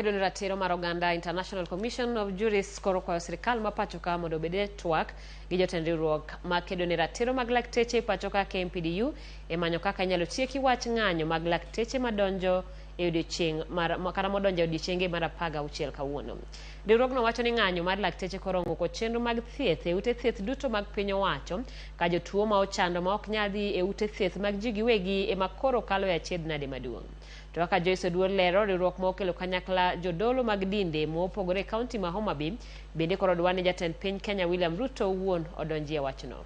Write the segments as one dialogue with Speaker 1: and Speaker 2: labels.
Speaker 1: makedone ratiro mar oganda International Commission of Jurists koro kwayo sirkal ma pacho ka mondo obed twak gi jotend riwruok makedone ratiro mag lakteche pacho ka KMPDU e manyo kaka inyalo tieki wach ng'anyo mag lakteche madonjo e odiechieng' kata modonjo e odiechienge mar 16 kawuono. Riwruogno wacho ni ng'anyo mar lakteche koro ng'uko chenro mag thieth e ute thieth duto mag piny owacho ka jotuo ma ochando ma ok nyal dhi e ute thieth mag ji giwegi ema koro kalo e achiedh nade maduong'. To kaka Joyce Duol lero, riwruok ma okelo kanyakla jodolo mag dinde mopogore e kaunti ma Homa Bay bende koro dwa ni jatend piny Kenya William Ruto owuon odonji e wachno.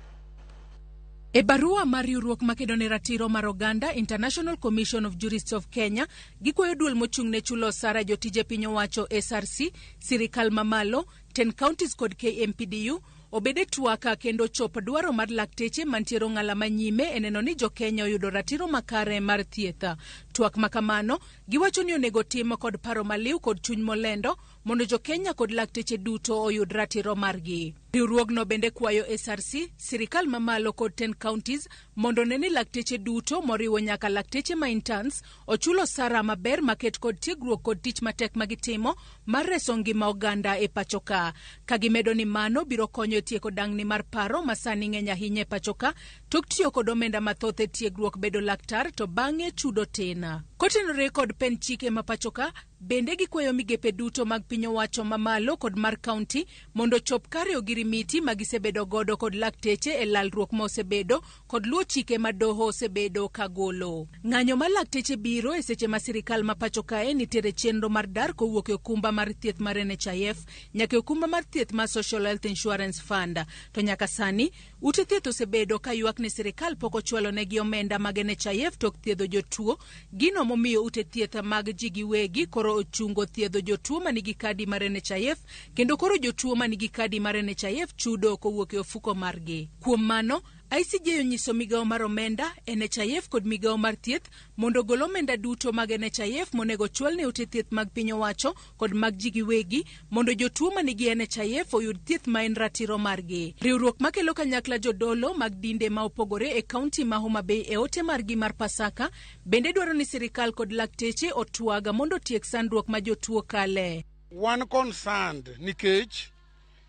Speaker 2: E barua mar riwruok makedone ratiro mar oganda International Commission of Jurists of Kenya gikwayo duol mochung' ne chulo osara jotije piny owacho SRC, sirkal mamalo, 10 counties kod KMPDU obede twaka kendo chop dwaro mar lakteche mantiero ng'ala manyime e neno ni jo-Kenya oyudo ratiro makare mar thietha. Twak makamano giwacho ni onego tim kod paro maliw kod chuny molendo mondo jo-Kenya kod lakteche duto oyud ratiro margi. Riwruogno bende kwayo SRC, sirkal mamalo kod 10 counties mondo neni lakteche duto moriwo nyaka lakteche ma interns ochulo sara maber maket kod tiegruok kod tich matek magitimo mar reso ngima oganda e pachoka. Kagimedo ni mano biro konyo tieko dang'ni mar paro masani ng'eny ahinya e pachoka tok tiyo kod omenda mathoth e tiegruok bedo laktar to bang'e chudo tena. Kotenore kod pen chike ma pachoka bende gikwayo migepe duto mag piny owacho mamalo kod mar kaunti mondo chop kare ogirimiti magisebedo godo kod lakteche e lalruok ma osebedo kod luwo chike ma doho osebedo kagolo. Ng'anyo mar lakteche biro e seche ma sirkal ma pachoka nitiere chenro mar dar kowuok e okumba mar thieth mar NHIF nyaka okumba mar thieth mar Social Health Insurance Fund. To nyaka sani ute thieth osebedo ka ywak ne sirkal pok ochwalo negi omenda mag NHIF tok thiedho jotuo. Gino momiyo ute thieth mag ji giwegi koro ochungo thiedho jotuo manigi kadi mar NHIF kendo koro jotuo manigi kadi mar NHIF chudo kowuok e ofuko margi. Kuom mano ICJ onyiso migawo mar omenda, NHIF kod migawo mar thieth mondo gol omenda duto mag NHIF monego chwal ne ute thieth mag piny owacho kod mag ji giwegi mondo jotuo manigi NHIF oyud thieth ma en ratiro margi. Riwruok makelo kanyakla jodolo mag dinde ma opogore e kaunti ma Homa Bay e ote margi mar Pasaka bende dwaro ni sirkal kod lakteche otwaga mondo tiek sandruok ma jotuo kale.
Speaker 3: One concerned nikech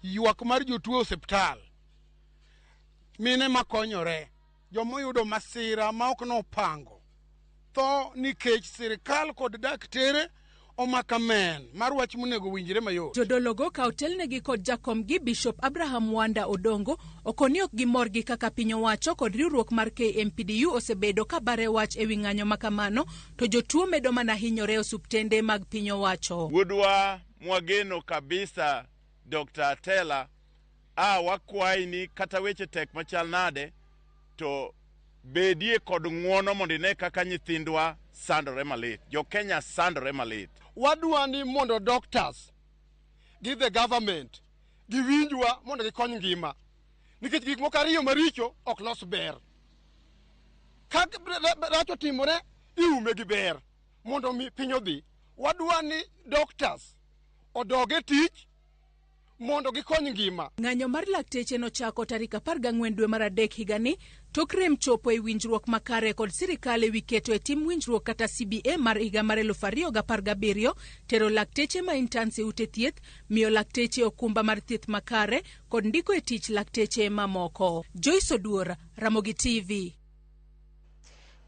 Speaker 3: ywak mar jotuo osiptal mine makonyore jomoyudo masira ma ok nopango tho nikech sirkal kod daktere omaka men mar wach monego winjre mayot.
Speaker 2: Jodologo ka otelnegi kod jakomgi Bishop Abraham Wanda Odongo okoni ok gimor gi kaka piny owacho kod riwruok mar KMPDU osebedo ka bare wach ewi ng'anyo makamano to jotuo medo mana hinyore osuptende mag piny owacho.
Speaker 4: Wuodwa mwageno kabisa Dr. Tela wakwayi ni kata weche tek machal nade to bedie kod ng'uono mondo ine kaka nyithindwa sandore malit. Jo-Kenya sandore malit.
Speaker 3: Wadwa ni mondo doctors give the government giwinjwa mondo gikony ngima nikech gik moko ariyo maricho ok los ber. Ka rach otimore iume gi ber mondo piny odhi. Wadwa ni doctors odoge tich mondo gikony ngima.
Speaker 2: Ng'anyo mar lakteche nochako tarik 14 dwe mar adek higani tok rem chopo e winjruok makare kod sirkal ewi keto e tim winjruok kata CBA mar higa mar 2017 tero lakteche ma interns e ute thieth, miyo lakteche okumba mar thieth makare kod ndiko e tich lakteche mamoko. Joyce Duol, Ramogi TV.